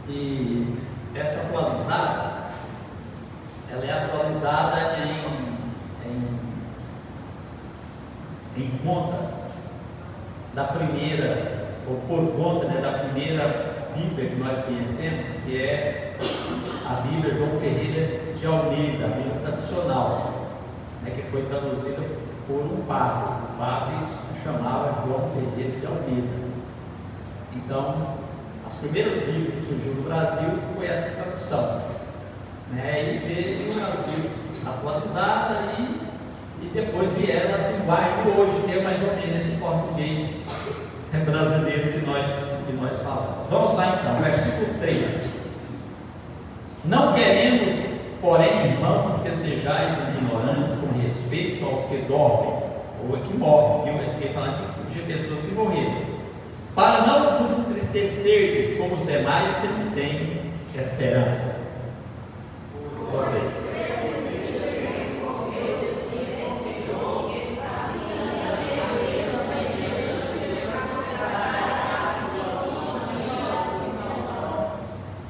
E essa atualizada, ela é atualizada em conta da primeira, ou por conta, né, da primeira Bíblia que nós conhecemos, que é a Bíblia João Ferreira de Almeida, a Bíblia tradicional, né, que foi traduzida por um padre. O padre se chamava João Ferreira de Almeida. Então, as primeiras Bíblias que surgiu no Brasil foi essa tradução, né? E veio as Bíblias atualizadas e depois vieram as linguagens de hoje, que é mais ou menos esse português brasileiro que nós falamos. Vamos lá então, versículo 13. Não queremos, porém, irmãos, que sejais ignorantes com respeito aos que dormem, ou que morrem, viu? Mas quem fala de pessoas que morreram, para não vos entristecerdes como os demais que não têm esperança. Vocês.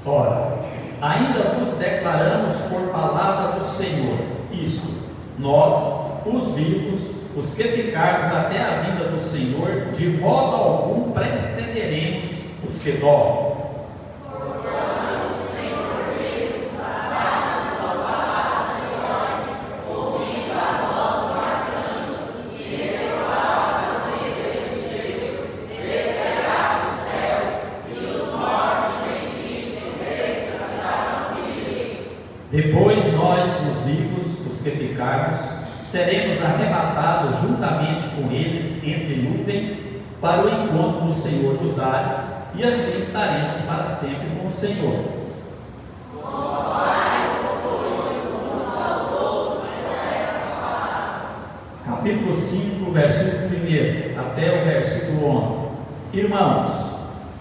Ora, ainda vos declaramos por palavra do Senhor, isto, nós, os vivos, os que ficarmos até a vinda do Senhor, de modo algum precederemos os que dormem. Depois nós, os vivos, os que ficarmos, seremos arrebatados juntamente com eles entre nuvens para o encontro do Senhor nos ares, e assim estaremos para sempre com o Senhor. Capítulo 5, versículo 1 até o versículo 11. Irmãos,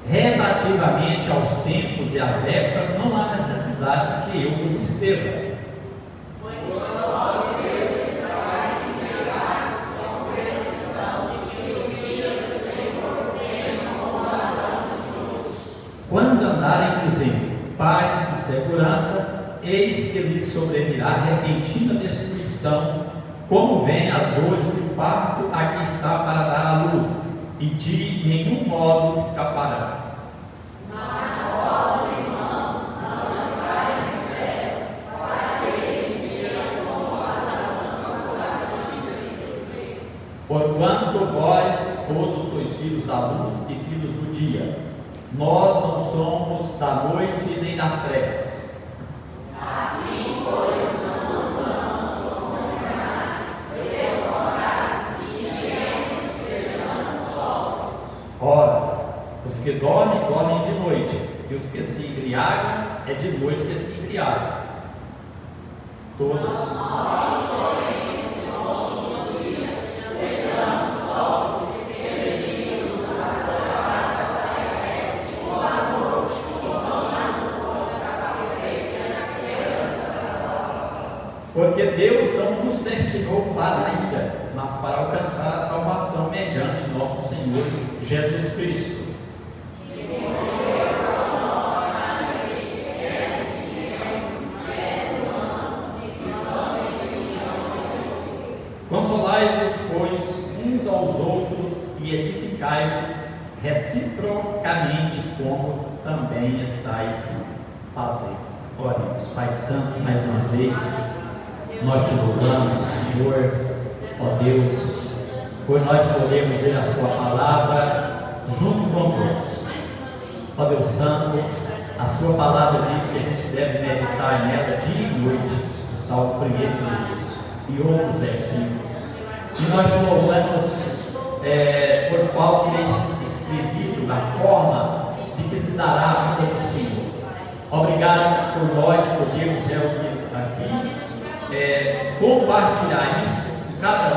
relativamente aos tempos e às épocas, não há necessidade que eu vos escreva. Quando andarem dizendo paz e segurança, eis que lhes sobrevirá repentina destruição, como vêm as dores do parto a que está para dar à luz, e de nenhum modo escapará. Porquanto vós todos sois filhos da luz e filhos do dia, nós não somos da noite nem das trevas. Assim, pois, não andamos como os demais, pelo contrário, vigiemos e sejamos sóbrios. Ora, os que dormem, dormem de noite, e os que se embriagam, é de noite que se embriagam. Todos. Porque Deus não nos destinou para a ira, mas para alcançar a salvação mediante nosso Senhor Jesus Cristo. Consolai-vos, pois, uns aos outros e edificai-vos reciprocamente, como também estáis fazendo. Oremos. Pai Santo, mais uma vez, nós te louvamos, Senhor, ó Deus, por nós podermos ler a sua palavra junto com todos. Ó Deus Santo, a sua palavra diz que a gente deve meditar nela dia e noite. O Salmo 1 diz isso, e outros versículos. E nós te louvamos por qual tens escrevido da forma de que se dará a vida do Senhor. Obrigado por nós podermos reunir aqui, compartilhar isso com cada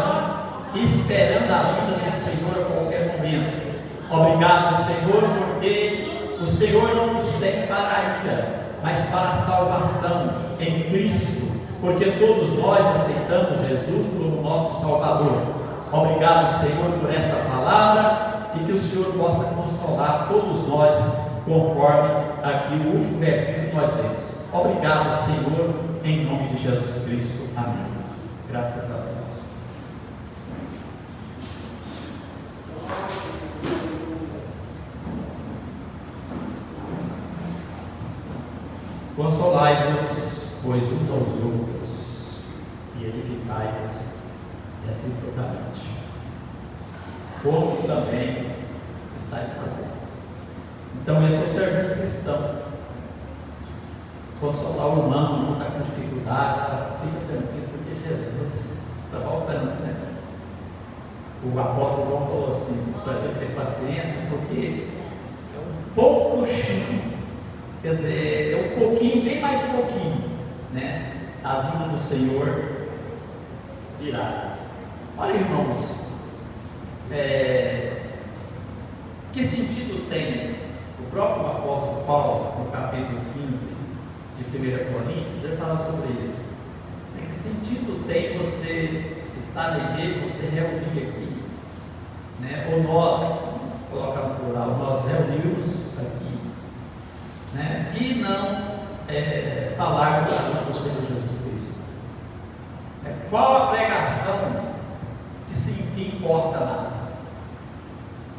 um, esperando a vida do Senhor a qualquer momento. Obrigado, Senhor, porque o Senhor não nos tem para a ira, mas para a salvação em Cristo, porque todos nós aceitamos Jesus como nosso Salvador. Obrigado, Senhor, por esta palavra, e que o Senhor possa consolar todos nós conforme aqui o último versículo que nós lemos. Obrigado, Senhor, em nome de Jesus Cristo. Amém. Graças a Deus. Consolai-vos, pois, uns aos outros, e edificai-vos reciprocamente, como também estáis fazendo. Então, esse é o serviço cristão. Consolar o irmão, não está com dificuldade, fica tranquilo, porque Jesus está voltando, né? O apóstolo João falou assim, para a gente ter paciência, porque é um pouquinho, quer dizer, é um pouquinho, bem mais pouquinho, né? A vinda do Senhor virá. Olha, irmãos, que sentido tem o próprio apóstolo Paulo, no capítulo 15 de 1 Coríntios, ele fala sobre isso. Que sentido tem você estar na igreja, você reunir aqui, né? Ou nós, vamos colocar no plural, nós reunimos aqui, né? E não falarmos da vida do Senhor Jesus Cristo. Qual a pregação que importa mais?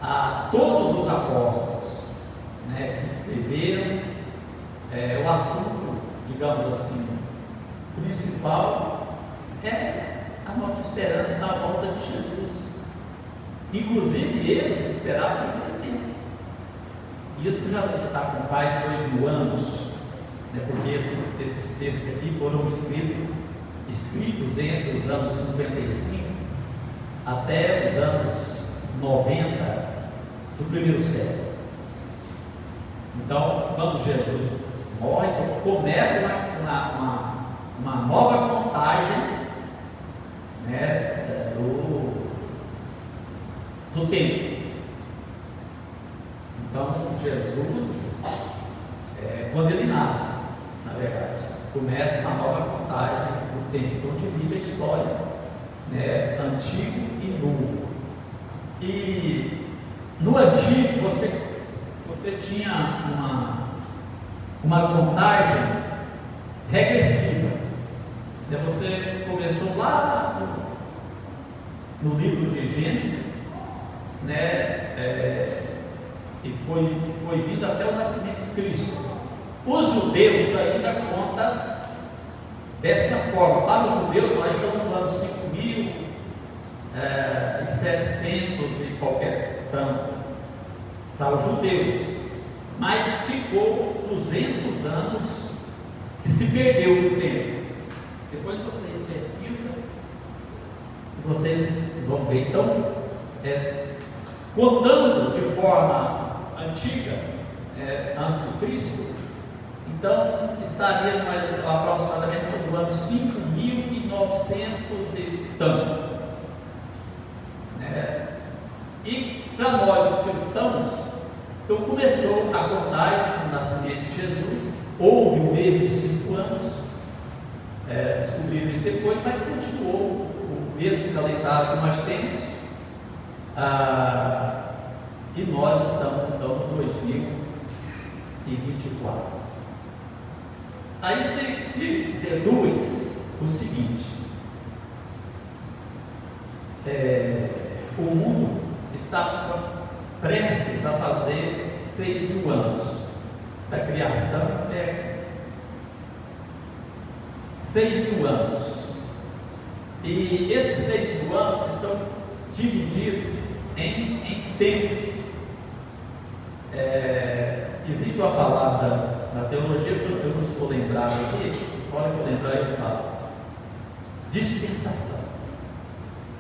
A todos os apóstolos, né, que escreveram, o assunto, digamos assim, principal é a nossa esperança na volta de Jesus. Inclusive, eles esperavam aquele tempo. Isso já está com mais de 2000 anos, né, porque esses textos aqui foram escritos entre os anos 55 até os anos 90 do primeiro século. Então, quando Jesus morre, começa uma nova contagem, né, do tempo. Então, Jesus, quando ele nasce, na verdade, começa uma nova contagem do tempo. Então, divide a história, né, antigo e novo. E no antigo, você tinha uma contagem regressiva. Você começou lá no livro de Gênesis, né, e foi vindo até o nascimento de Cristo. Os judeus ainda contam dessa forma. Para os judeus, nós estamos no ano 5.700 e qualquer tanto, para os judeus, mas ficou 200 anos que se perdeu no tempo. Depois vocês pesquisam e vocês vão ver. Então, contando de forma antiga, antes de Cristo, então estaria aproximadamente no ano 5.900 e tanto, né? E para nós, os cristãos, então começou a contagem do nascimento de Jesus. Houve um erro de 5 anos, descobriram isso depois, mas continuou o mesmo calendário que nós temos, e nós estamos então no 2024. Aí se deduz o seguinte: o mundo está prestes a fazer 6.000 anos da criação até 6.000 anos, e esses 6.000 anos estão divididos em tempos. Existe uma palavra na teologia que eu não estou lembrado aqui, hora que eu lembrar eu falo: dispensação.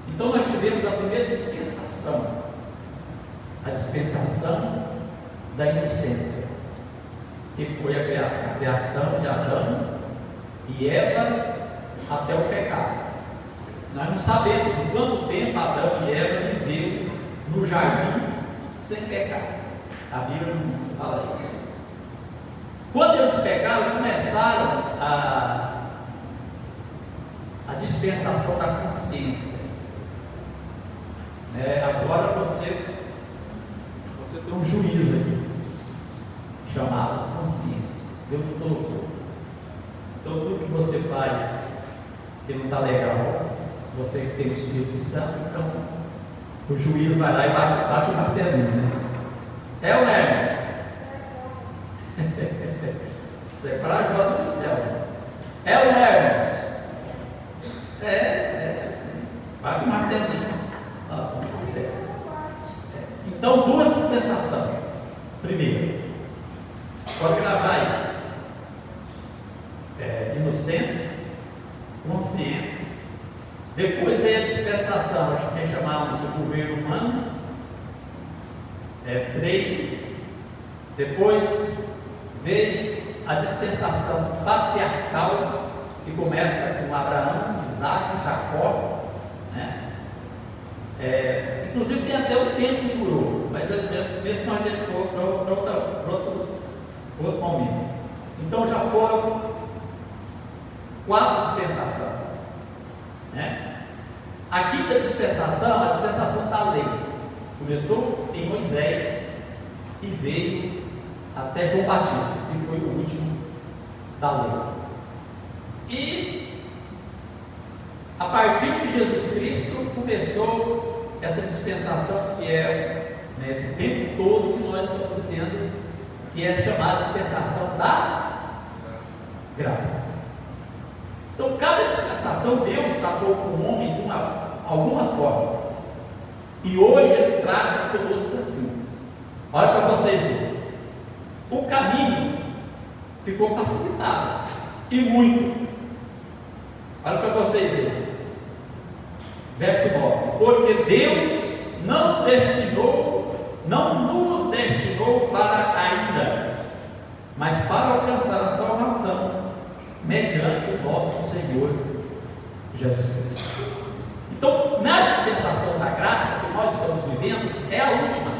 Então nós tivemos a primeira dispensação, a dispensação da inocência, que foi a criação de Adão e Eva até o pecado. Nós não sabemos o quanto tempo Adão e Eva viveram no jardim sem pecar. A Bíblia não fala isso. Quando eles pecaram, começaram a dispensação da consciência. Agora você tem um juiz aqui. Deus colocou. Então tudo que você faz que não está legal, você que tem o Espírito Santo, então o juiz vai lá e bate o martelinho, né? É ou não é, irmãos? Isso é corajoso do céu. É ou não é, irmãos? É assim. Bate o martelinho. Certo. Então, duas dispensações. Primeiro, pode gravar aí. Inocência, consciência. Depois veio a dispensação, acho que chamávamos de governo humano. 3. Depois veio a dispensação patriarcal, que começa com Abraão, Isaac, Jacó, né? Inclusive tem até o tempo que durou, mas mesmo nós deixamos para outro momento. Então já foram 4 dispensações, né? A quinta dispensação, a dispensação da lei, começou em Moisés e veio até João Batista, que foi o último da lei. E a partir de Jesus Cristo começou essa dispensação que é, né, esse tempo todo que nós estamos vivendo, que é chamada dispensação da graça. Então, cada dispensação Deus tratou com o homem de alguma forma. E hoje Ele trata conosco assim. Olha para vocês verem. O caminho ficou facilitado. E muito. Olha para vocês verem. Verso 9. Porque Deus não nos destinou para a ira, mas para alcançar a salvação mediante o nosso Senhor Jesus Cristo. Então, na dispensação da graça que nós estamos vivendo, é a última.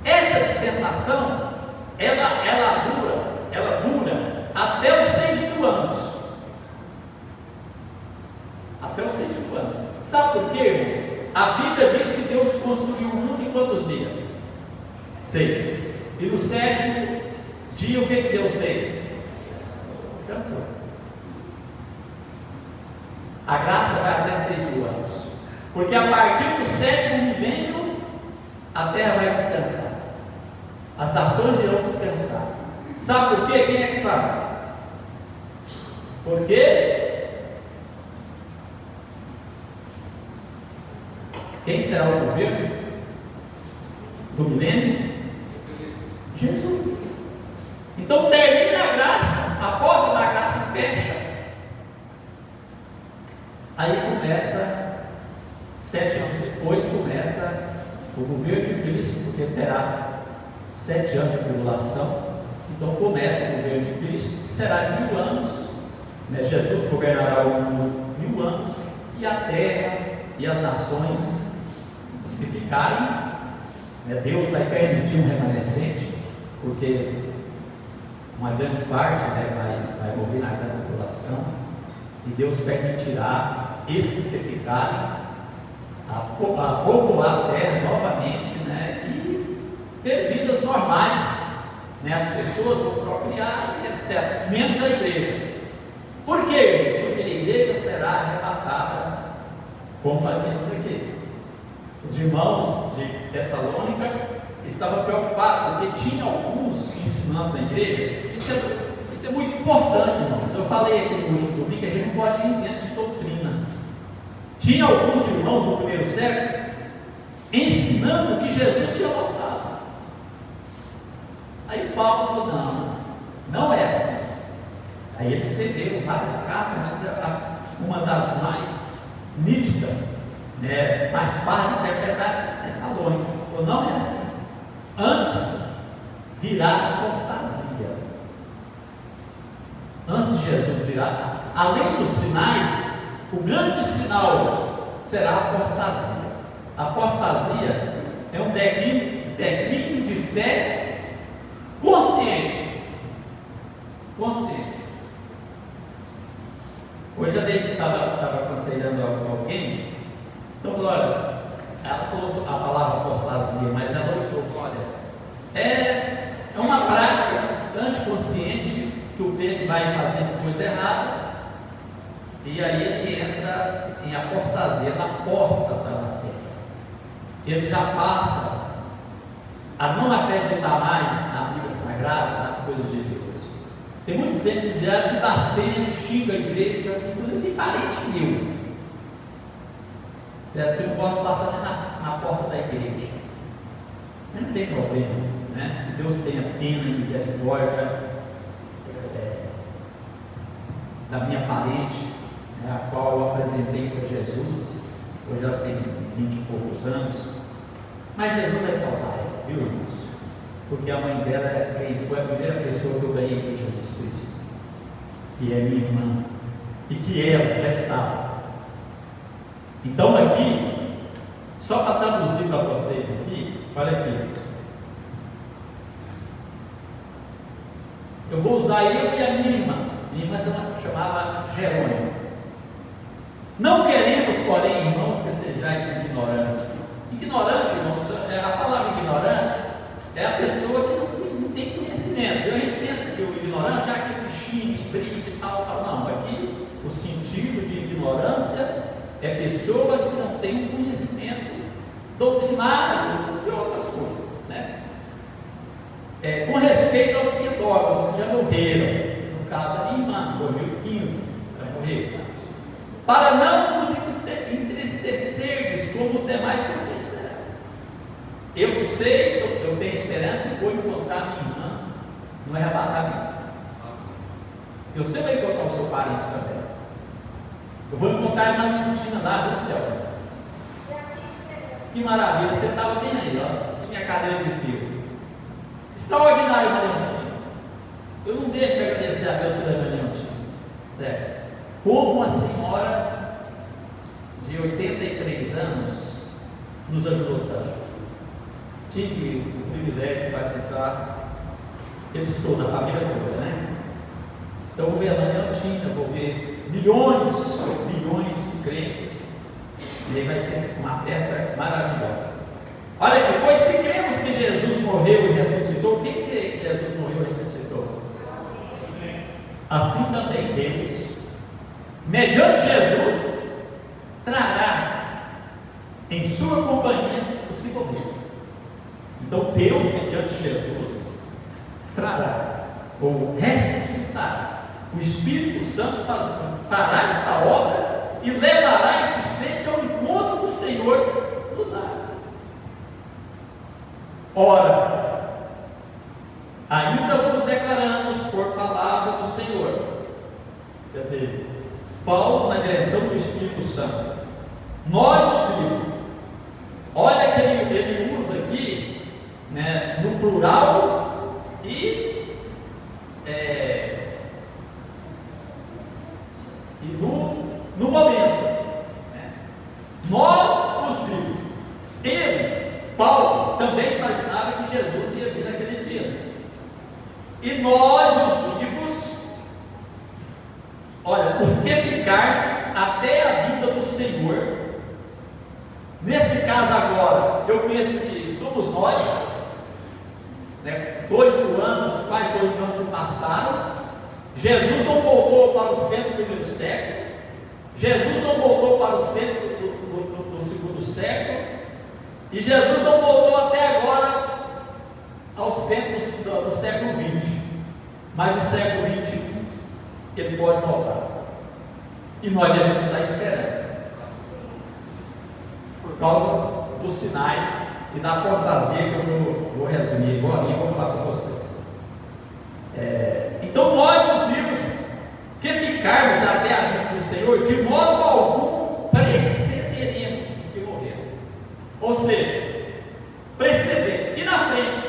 Essa dispensação, ela dura até os 6.000 anos. Até os 6.000 anos. Sabe por quê, irmãos? A Bíblia diz que Deus construiu o mundo em quantos dias? 6. E no 7º dia, o que Deus fez? Descansou. A graça vai até 6.000 anos. Porque a partir do 7º milênio, a terra vai descansar. As nações irão descansar. Sabe por quê? Quem é que sabe? Porque quem será o governo do milênio? Jesus. Então termina a graça, a porta da graça fecha. Aí começa, 7 anos depois, começa o governo de Cristo, porque terá 7 anos de tribulação. Então começa o governo de Cristo, que será 1.000 anos, né? Jesus governará o mundo 1.000 anos, e a terra e as nações, os que ficarem, né? Deus vai permitir um remanescente, porque uma grande parte, né, vai morrer na grande tribulação, e Deus permitirá esses que ficarem a povoar a terra novamente, né, e ter vidas normais, né? As pessoas vão procriar, etc. Menos a igreja. Por quê? Porque a igreja será arrebatada, como nós temos aqui. Os irmãos de Tessalônica estavam preocupados, porque tinha alguns ensinando na igreja. Isso é muito importante, irmãos. Eu falei aqui no último domingo que a gente não pode inventar de doutrina. Tinha alguns irmãos do primeiro século ensinando que Jesus tinha voltado. Aí Paulo falou: não é assim. Aí eles escreveram várias cartas, mas uma das mais nítidas, né, mais fácil de interpretar, é Tessalônica. Falou: não é assim. Antes virá a apostasia. Antes de Jesus virar, além dos sinais, o grande sinal será a apostasia. A apostasia é um declínio de fé consciente. Hoje a gente estava aconselhando alguém, então falou: olha, ela falou a palavra apostasia, mas ela usou: olha, é uma prática constante, consciente, vê que vai fazendo coisa errada, e aí ele entra em apostasia, ele aposta na fé. Ele já passa a não acreditar mais na Bíblia Sagrada, nas coisas de Deus. Tem muito tempo que desviado, blasfema, xinga a igreja, inclusive tem parente meu. Certo? Você não pode passar nem na porta da igreja. Mas não tem problema, né? Deus tenha pena e misericórdia da minha parente, né, a qual eu apresentei para Jesus. Hoje ela tem uns 20 e poucos anos. Mas Jesus vai salvar ela, viu, irmãos? Porque a mãe dela era crente, foi a primeira pessoa que eu ganhei para Jesus Cristo, que é minha irmã, e que ela já estava. Então aqui, só para traduzir para vocês aqui, olha aqui. Eu vou usar eu e a minha irmã. Minha irmã chamava Jerônimo. Não queremos, porém, irmãos, que sejais ignorantes. Ignorante, irmãos, a palavra ignorante é a pessoa que não tem conhecimento. E a gente pensa que o ignorante é aquele que xinga, briga e tal. Não, aqui o sentido de ignorância é pessoas que não têm conhecimento doutrinário de outras coisas, né? Com respeito aos que dormem, que já morreram, no caso da minha irmã, 2015, já morreu, para não vos entristecerdes como os demais que não têm esperança. Eu sei que eu tenho esperança e vou encontrar minha irmã no arrebatamento. Eu sei que vou encontrar o seu parente também. Eu vou encontrar a irmã Mentina lá no céu. Que maravilha, você estava bem aí, ó. Tinha cadeira de fio. Extraordinário, irmã Mentina. Eu não deixo de agradecer a Deus pela irmã Mentina. Certo? Como uma senhora de 83 anos nos ajudou tanto. Tive o privilégio de batizar. Eu estou na família toda, né? Então vou ver a irmã Mentina, vou ver milhões, bilhões de crentes, e aí vai ser uma festa maravilhosa. Olha aqui, pois se cremos que Jesus morreu e ressuscitou, quem crê que Jesus morreu e ressuscitou? Assim também Deus, mediante Jesus, trará em sua companhia os que morreram. Então Deus, mediante Jesus, trará ou ressuscitará. O Espírito Santo fará esta obra e levará esses crentes ao encontro do Senhor nos ares. Ora, ainda vos declaramos por palavra do Senhor. Quer dizer, Paulo na direção do Espírito Santo. Nós os vivos. Olha que ele usa aqui, né, no plural e no momento, né? Nós os vivos. Ele, Paulo, também imaginava que Jesus ia vir naqueles dias. E nós os vivos, olha, os que ficarmos até a vinda do Senhor. Nesse caso agora, eu penso que somos nós, né? 2.000 anos, quase 2.000 anos se passaram. Jesus não voltou para os tempos do primeiro século. Jesus não voltou para os tempos do segundo século. E Jesus não voltou até agora aos tempos do século 20. Mas no século 21 ele pode voltar. E nós devemos estar esperando. Por causa dos sinais e da apostasia que eu vou resumir agora e vou falar para vocês. Então nós os vivos que ficarmos até a vinda do Senhor, de modo algum precederemos os que morreram. Ou seja, preceder. E na frente?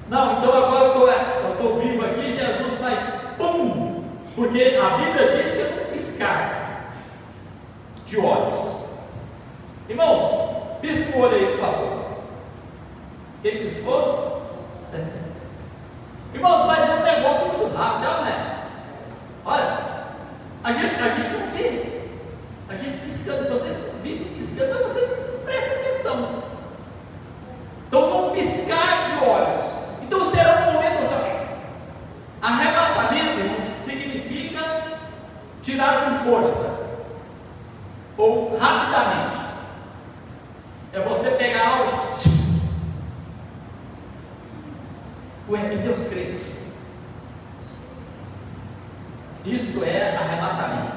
Não, então agora eu estou vivo aqui, Jesus faz pum! Porque a Bíblia diz que é um piscar de olhos. Irmãos, pisca o olho aí, por favor. Quem piscou? Irmãos, mas é um negócio muito rápido, não é? Olha, a gente não vê. A gente piscando, você vive piscando, mas você presta atenção. Então, num piscar de olhos. Então, será um momento assim, arrebatamento, irmãos, Ué, e Deus crente? Isso é arrebatamento.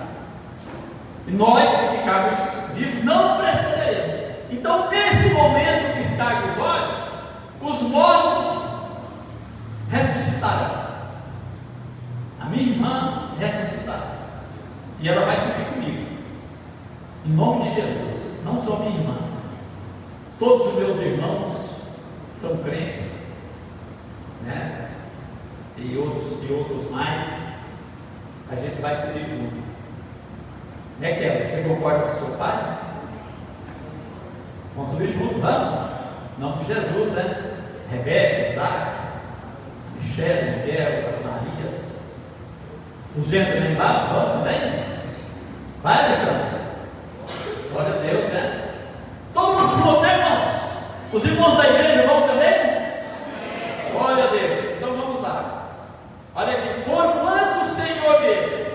E nós que ficarmos vivos não precederemos. Então, nesse momento que está os olhos, os mortos ressuscitarão. A minha irmã ressuscitará. E ela vai subir comigo. Em nome de Jesus. Não só minha irmã. Todos os meus irmãos são crentes, né? E outros mais. A gente vai subir junto. Né, Kelly? Você concorda com o seu pai? Vamos subir junto, vamos? Em nome de Jesus, né? Rebeca, Isaac, Michele, Miguel, as Marias. Os gentlemen lá, vamos também? Vai, Alexandre? Glória a Deus, né? Todo mundo junto, né, irmãos? Os irmãos da igreja vão também? Glória a Deus. Então vamos lá. Olha aqui, porquanto o Senhor mesmo,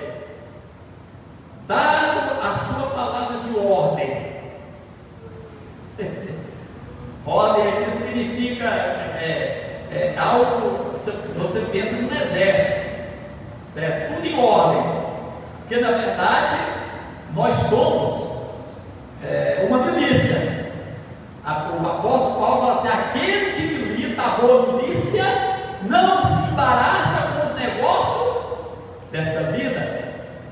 dado a sua palavra de ordem, ordem aqui significa algo, você pensa num exército, certo? Tudo em ordem, porque na verdade nós somos uma milícia. O apóstolo Paulo fala assim: aquele que milita a boa milícia não se embaraça com os negócios desta vida.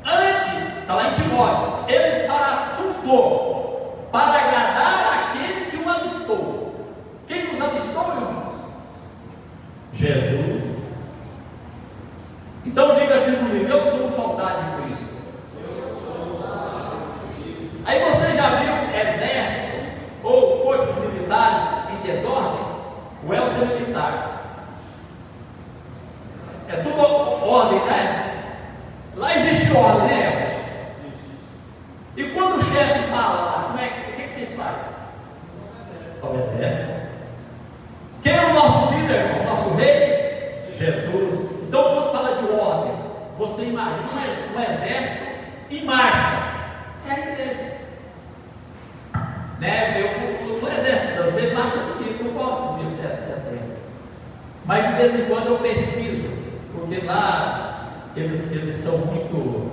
Antes, está lá em Timóteo, ele fará tudo para agradar aquele que o alistou. Quem nos alistou, irmãos? Jesus. Então diga assim comigo: eu sou um soldado de Cristo. Aí você já viu exército ou forças militares em desordem? O Elcio é militar. É tudo ordem, né? Lá existe ordem, né, Elcio? E quando o chefe fala lá, o que vocês fazem? Obedece. Quem é o nosso líder, o nosso rei? Jesus. Então, quando fala de ordem, você imagina um exército em marcha. É a igreja. Né? O exército brasileiro marcha comigo, eu gosto do 7 de setembro. Mas de vez em quando eu pesquiso, porque lá eles são muito,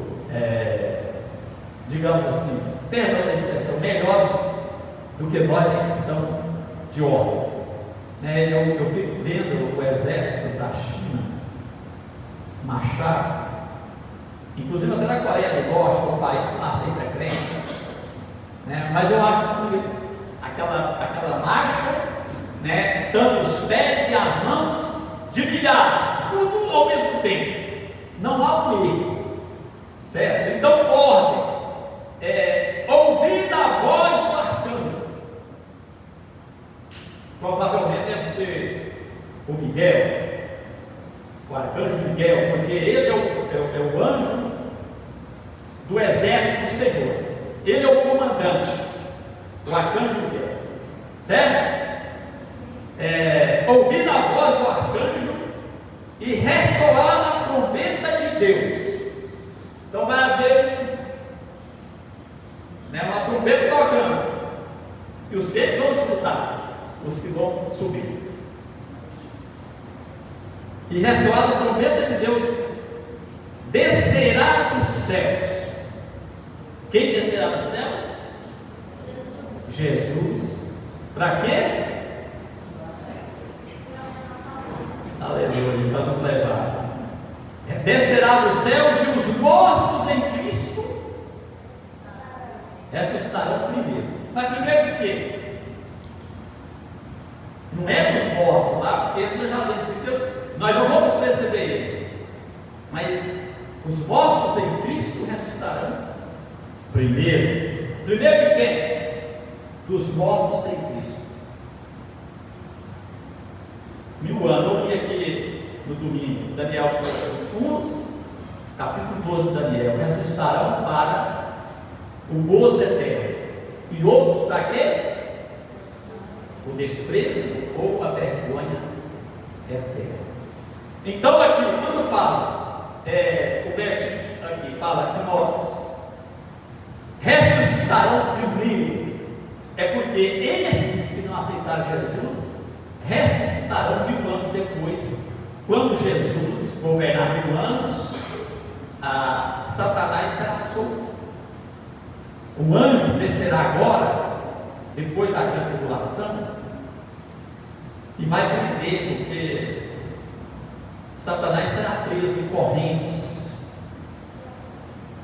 digamos assim, perdão da expressão, melhores do que nós em questão de ordem. Né? Eu fico vendo o exército da China marchar, inclusive até da Coreia do Norte, que é um país que nasce sempre crente, né? Mas eu acho que aquela marcha, né, tanto os pés e as mãos de milhares, tudo ao mesmo tempo, não há um erro, certo? Então, ordem, ouvir a voz do arcanjo, provavelmente deve ser o Miguel, o arcanjo Miguel, porque ele é o anjo do exército do Senhor, ele é o comandante, o arcanjo Miguel, certo? Ouvir a voz do arcanjo e ressoar a trombeta de Deus. Então vai haver, né, uma trombeta tocando, e os que vão escutar, os que vão subir. E ressoar a trombeta de Deus, descerá dos céus. Quem descerá dos céus? Jesus. Para quê? Aleluia, para nos levar. Descerá dos céus e os mortos em Cristo ressuscitarão primeiro. Mas primeiro de quê? Não é os mortos lá, porque isso nós já lemos aqui, nós não vamos perceber eles. Mas os mortos em Cristo ressuscitarão primeiro. Primeiro de quem? Dos mortos em Cristo. 1000 anos, eu li aqui no domingo, Daniel, uns, capítulo 12 de Daniel, ressuscitarão para o gozo eterno, e outros para quê? O desprezo ou a vergonha eterna. Então aqui, quando fala, o verso aqui fala que nós ressuscitarão primeiro, é porque esses que não aceitaram Jesus ressuscitarão 1000 anos depois quando Jesus governar 1000 anos, Satanás será solto. O anjo descerá agora, depois da grande tribulação, e vai prender, porque Satanás será preso em correntes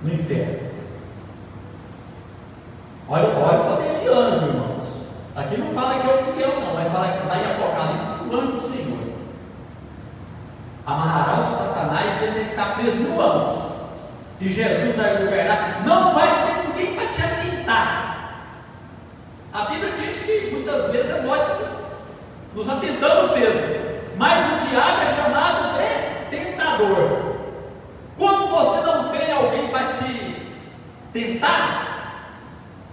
no inferno. Olha o poder de anjo, irmãos. Aqui não fala que é o Miguel, não, vai falar que lá em Apocalipse que o anjo do Senhor amarrará o Satanás e ele vai ficar preso 1000 anos. E Jesus vai governar, não vai ter ninguém para te atentar. A Bíblia diz que muitas vezes é nós que nos atentamos mesmo, mas o diabo é chamado de tentador. Quando você não tem alguém para te tentar,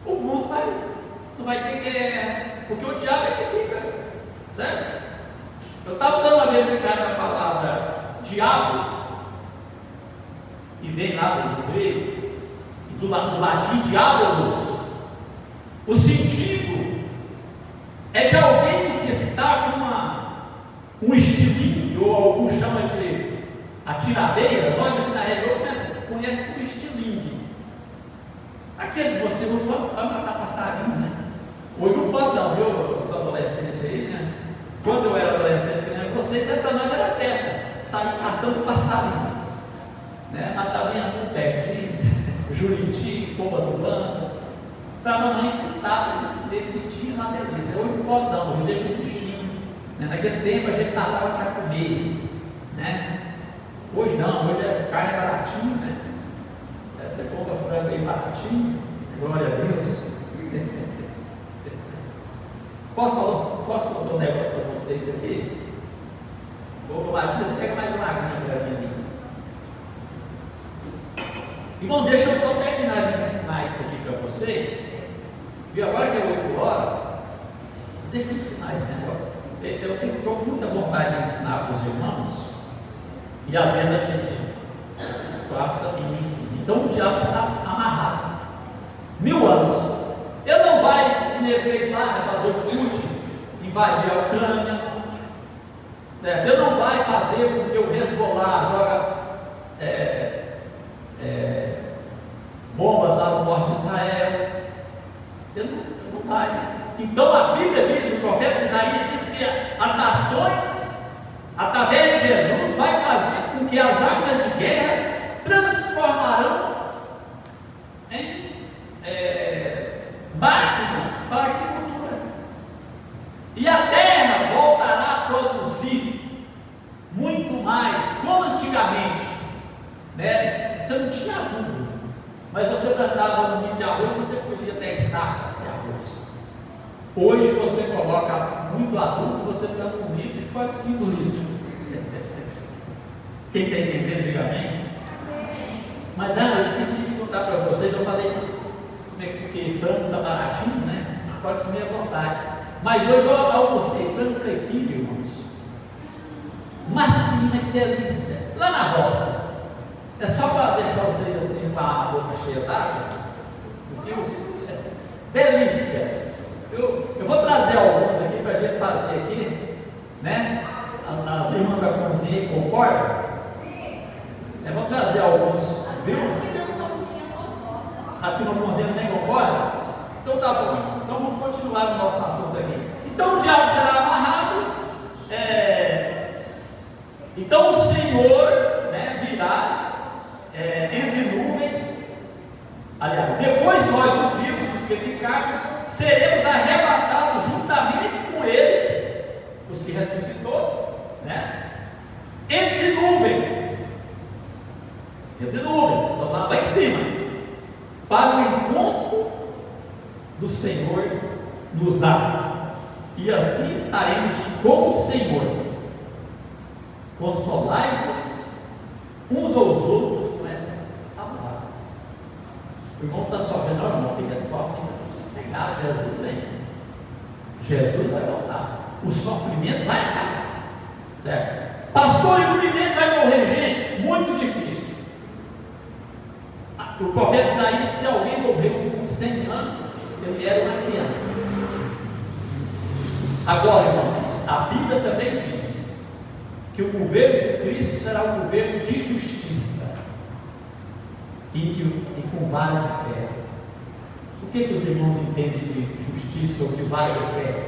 o mundo não vai ter guerra, porque o diabo é que fica, certo? Eu estava dando uma verificada na palavra diabo, que vem lá do grego, e do latim diabolos. O sentido é de alguém que está com um estilingue, ou algum chama de atiradeira. Nós aqui na região conhecemos como estilingue. Aquele que você usa para matar passarinho, né? Hoje não pode não, viu, os adolescentes aí, né? Quando eu era adolescente, para nós era festa, sair caçando passarinho, né? Matava em perdiz, juriti, pomba do banco, para a mamãe fritar, a gente ver fritinho, uma delícia. Hoje não pode não, hoje deixa os bichinhos, né? Naquele tempo a gente matava para comer, né? Hoje não, hoje carne é baratinho, né? Você compra frango aí baratinho, glória a Deus. Posso contar um negócio para vocês aqui? Ô Matias, pega mais uma aguinha para mim ali. Irmão, deixa eu só terminar de ensinar isso aqui para vocês. E agora que é 8 horas, deixa eu ensinar esse negócio. Eu tenho muita vontade de ensinar para os irmãos, e às vezes a gente passa e me ensina. Então o diabo está amarrado 1000 anos. Ele não vai, que nem ele fez lá, né, fazer o Putin invadir a Ucrânia, certo? Ele não vai fazer com que o Hezbollah joga bombas lá no norte de Israel. Ele não vai. Então a Bíblia diz, o profeta Isaías diz que as nações, através de Jesus, vai fazer com que as armas de guerra transformarão em máquinas para a agricultura, e a terra voltará a produzir muito mais, como antigamente, né? Você não tinha adubo, mas você plantava um milho de arroz e você colhia 10 sacas de arroz. Hoje você coloca muito adubo, você planta 1 litro e pode 5 litros. Quem está entendendo, diga amém. Mas eu esqueci de contar para vocês, eu falei porque frango está baratinho, né? Você pode comer à vontade. Mas hoje eu almocei frango caipira, irmãos. Massinha, que delícia. Lá na roça. É só para deixar vocês assim com a boca cheia d'água. Delícia. Eu vou trazer alguns aqui para a gente fazer aqui, né? As irmãs da cozinha concordam? Sim. Eu vou trazer alguns, viu? A irmã cozinha nem concorda? Então tá bom. Então vamos continuar no nosso assunto aqui. Então o diabo será amarrado. Então o Senhor, né, virá entre nuvens. Aliás, depois nós, os vivos, os que ficarmos, seremos arrebatados juntamente com eles, os que ressuscitou, né? Entre nuvens, vamos lá em cima, para o encontro do Senhor nos ares, e assim estaremos com o Senhor. Consolai-vos uns aos outros com esta palavra. O irmão está sofrendo, não, irmão, fica sossegado, Jesus vem. Jesus vai voltar. O sofrimento vai acabar, certo? Pastor, e o menino vai morrer, gente? Muito difícil. O profeta Isaías, se alguém morreu com 100 anos, ele era uma criança. Agora, irmãos, a Bíblia também diz que o governo de Cristo será um governo de justiça e com vara de fé. O que os irmãos entendem de justiça ou de vara de fé?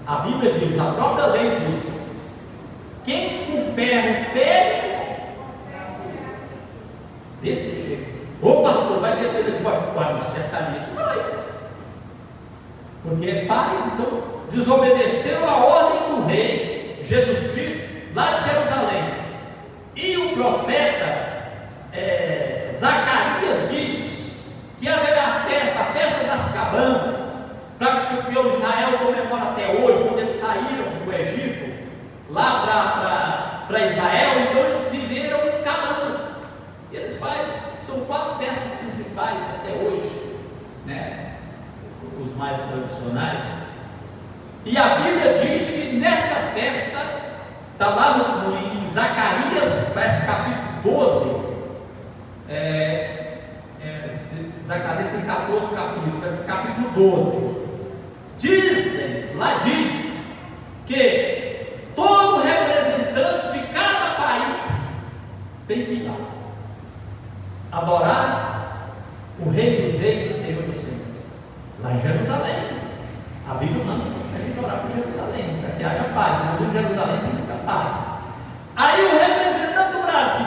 A Bíblia diz, a própria lei diz: quem com ferro fere, desse jeito. Ô pastor, vai ter pena de morte? Mas certamente vai. Porque é paz, então desobedeceu a ordem do rei Jesus Cristo lá de Jerusalém. E o profeta Zacarias diz que haverá a festa das cabanas, que o Israel comemora até hoje, quando eles saíram do Egito lá para Israel. Então eles viveram em cabanas. Eles são 4 festas principais até hoje, né? Os mais tradicionais. E a Bíblia diz que nessa festa, está lá em Zacarias, parece capítulo 12. Zacarias tem 14 capítulos, parece que capítulo 12. Diz que todo representante de cada país tem que ir lá adorar o Rei dos Reis, o Senhor dos Senhores, lá em Jerusalém. A Bíblia manda a gente orar por Jerusalém, para que haja paz. Mas em Jerusalém significa paz. Aí o representante do Brasil,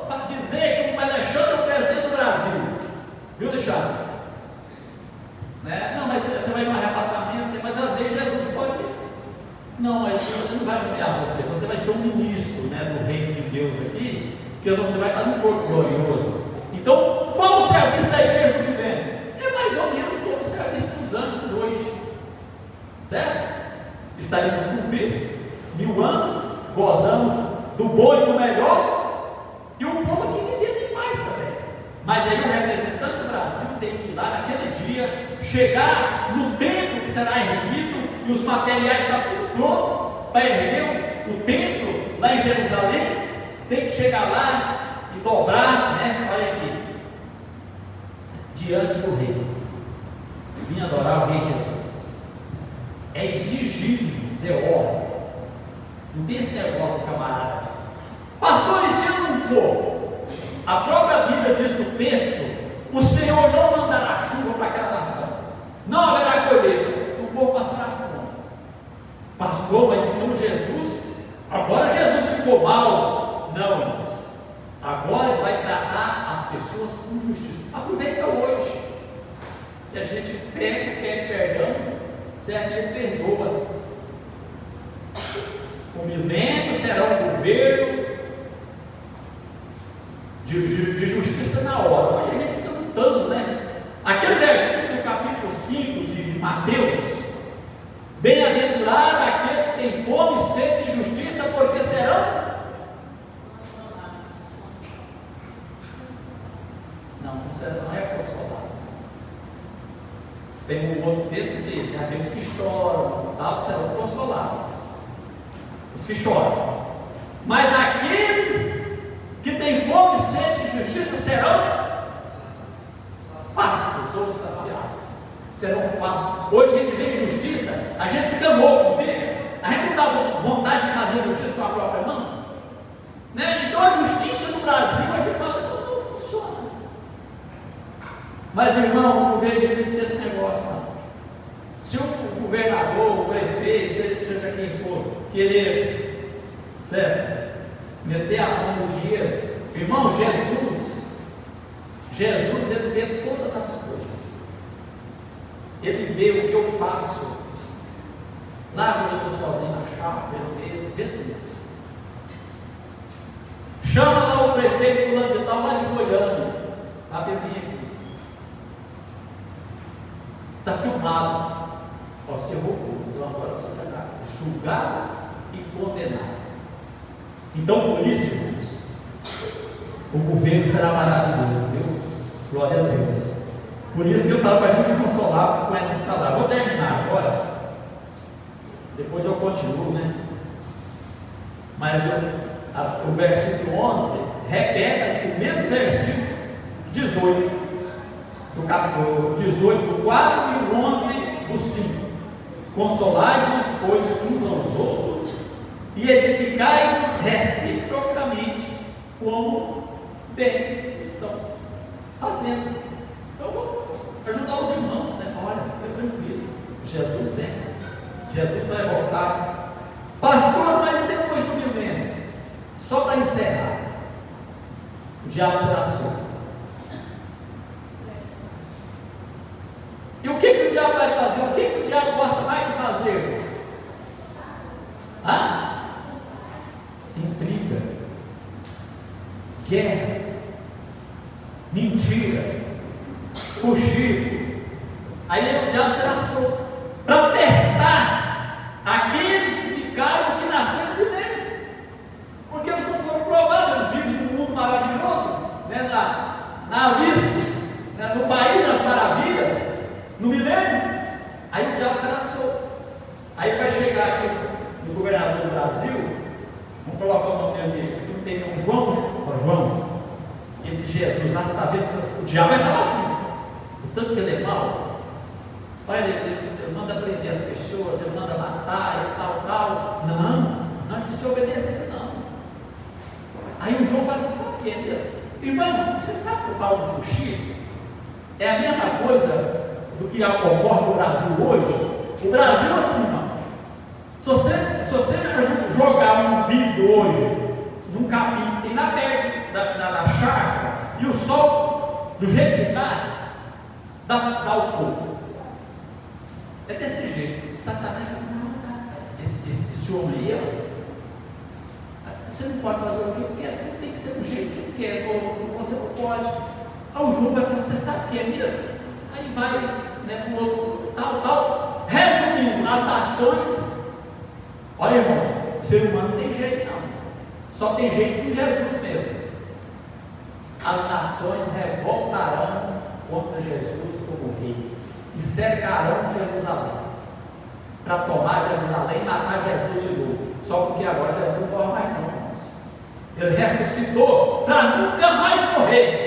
vamos dizer que o Alexandre é o presidente do Brasil, viu, Alexandre? Né? Não, mas você vai em um arrebatamento, mas às vezes Jesus pode. Não, mas ele não vai nomear você vai ser um ministro, né, do reino de Deus aqui, porque você vai estar no corpo glorioso. Então, qual o serviço da igreja do milênio? É mais ou menos como o serviço dos anjos hoje, certo? Estaremos com Cristo 1000 anos, gozando do bom e do melhor, e o povo aqui vivendo em paz também. Mas aí o representante do Brasil tem que ir lá naquele dia, chegar no templo que será erguido, e os materiais estão tudo pronto para erguer o templo lá em Jerusalém. Tem que chegar lá e dobrar, né? Olha aqui, diante do rei, vim adorar o Rei Jesus. É exigido, dizer ordem. Não tem esse negócio do camarada. Pastor, e se eu não for? A própria Bíblia diz no texto: o Senhor não mandará chuva para aquela nação, não haverá colheita, o povo passará fome. Pastor, mas então agora Jesus ficou mal? Não, irmãos. Agora ele vai tratar as pessoas com justiça. Aproveita hoje, que a gente pede perdão, certo? Ele perdoa. O milênio será um governo de justiça na hora. Hoje a gente fica lutando, né? Aquele versículo do capítulo 5 de Mateus: bem-aventurado aquele que tem fome e sede de justiça, porque serão. Não é consolado. Tem um outro texto que diz: aqueles que choram, tal, serão consolados. Os que choram. Mas aqueles que têm fome e sede de justiça serão fartos ou saciados. Serão fartos. Hoje a gente vê injustiça, a gente fica louco, fica. A gente não dá vontade de fazer justiça com a própria mão, né? Então a justiça no Brasil, a gente fala, não funciona. Mas, irmão, o governo não existe esse negócio, não. Se o governador, o prefeito, seja quem for, querer, certo, meter a mão no dinheiro, irmão, Jesus, ele vê todas as coisas. Ele vê o que eu faço. Lá quando eu estou sozinho na chácara, ele vê tudo. Chama lá o prefeito fulano de tal, lá de Goiânia, para vir aqui. Está filmado. Você roubou, então agora você será julgado e condenado. Então, por isso, irmãos, o governo será maravilhoso, viu? Glória a Deus. Por isso que eu falo para a gente consolar com essas palavras. Vou terminar agora. Depois eu continuo, né? Mas o versículo 11 repete o mesmo versículo 18, do capítulo 18, do 4 e 11 do 5. Consolai-vos, pois, uns aos outros e edificai-vos reciprocamente, como bem estão fazendo. Então, vamos ajudar os irmãos, né? Olha, fica tranquilo, Jesus vem, Jesus vai voltar. Pastor, mas depois do milênio, só para encerrar, o diabo será solto. E o que o diabo vai fazer? O que o diabo gosta mais de fazer, irmãos? Intriga, guerra, mentira, fugir. Aí o diabo será solto para testar aqueles que ficaram, que nasceram no milênio, porque eles não foram provados, eles vivem num mundo maravilhoso, né? na Alice, né? No país das maravilhas, no milênio. Aí o diabo será solto. Aí vai chegar aqui no governador do Brasil, vamos colocar o nome dele aqui, não tem nenhum João, né? João, esse Jesus lá, você está vendo? O diabo vai falar assim, o tanto que ele é mau. Olha, ele manda prender as pessoas, ele manda matar e tal. Não precisa te obedecer, não. Aí o João fala, sabe o que? Irmão, você sabe que o Paulo fugir é a mesma coisa do que ocorre no Brasil hoje? O Brasil assim, não. Se você jogar um vidro hoje num capim que tem lá perto da chácara, e o sol, do jeito que está, dá o fogo. É desse jeito. Satanás esse homem aí, você não pode fazer o que quer, tem que ser do jeito que quer, ou você não pode. Aí o João vai falar, você sabe o que é mesmo? Aí vai, né, com outro, tal. Resumindo, as nações, olha, irmãos, o ser humano não tem jeito não, só tem jeito com Jesus mesmo. As nações revoltarão contra Jesus como rei e cercarão Jerusalém para tomar Jerusalém e matar Jesus de novo. Só porque agora Jesus não morre mais não, irmãos. Ele ressuscitou para nunca mais morrer.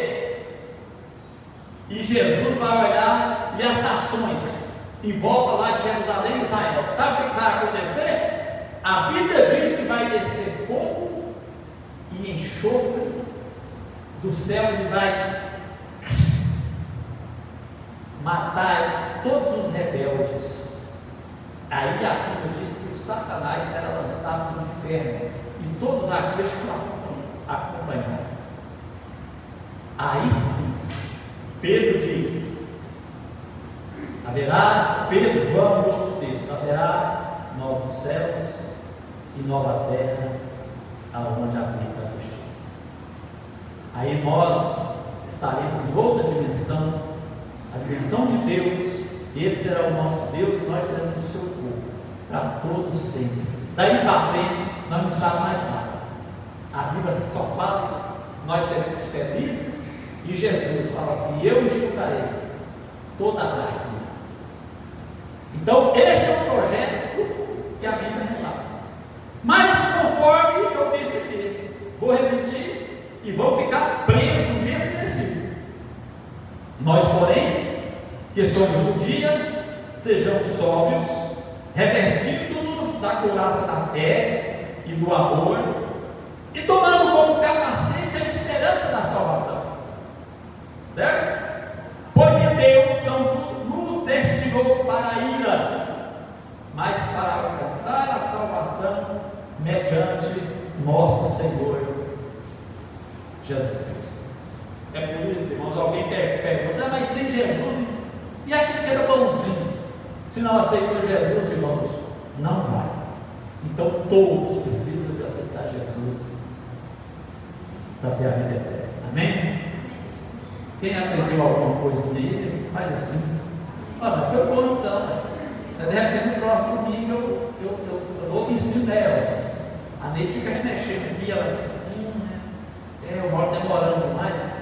E Jesus vai olhar, e as nações em volta lá de Jerusalém e Israel, sabe o que vai acontecer? A Bíblia diz que vai descer fogo e enxofre dos céus e vai matar todos os rebeldes. Aí a Bíblia diz que o Satanás será lançado no inferno e todos aqueles que o acompanharam. Aí sim, Pedro diz, haverá, Pedro, João e outros textos, haverá novos céus e nova terra, aonde habita a justiça. Aí nós estaremos em outra dimensão, a dimensão de Deus. Ele será o nosso Deus e nós seremos o seu povo para todo sempre. Daí para frente nós não estamos mais nada. A Bíblia só fala que nós seremos felizes e Jesus fala assim, eu enxugarei toda a lágrima. Então esse é o projeto que a Bíblia relata. Mas conforme eu disse aqui, vou repetir e vou ficar preso nesse versículo. Nós, porém, que somos do dia, sejamos sóbrios, revestindo-nos da couraça da fé e do amor, e tomando como capacete a esperança da salvação. Certo? Porque Deus não nos destinou para a ira, mas para alcançar a salvação mediante nosso Senhor Jesus Cristo. É por isso, irmãos, alguém pergunta, mas sem Jesus, e aquele que era bonzinho, se não aceitou Jesus, irmãos, não vai. Então todos precisam de aceitar Jesus para ter a vida eterna. Amém? Quem aprendeu alguma coisa nele, faz assim. Olha, foi bom então, né? De repente no próximo domingo eu vou ensino dela assim. A Neide fica remexendo aqui, ela fica assim, né? Eu moro demorando demais.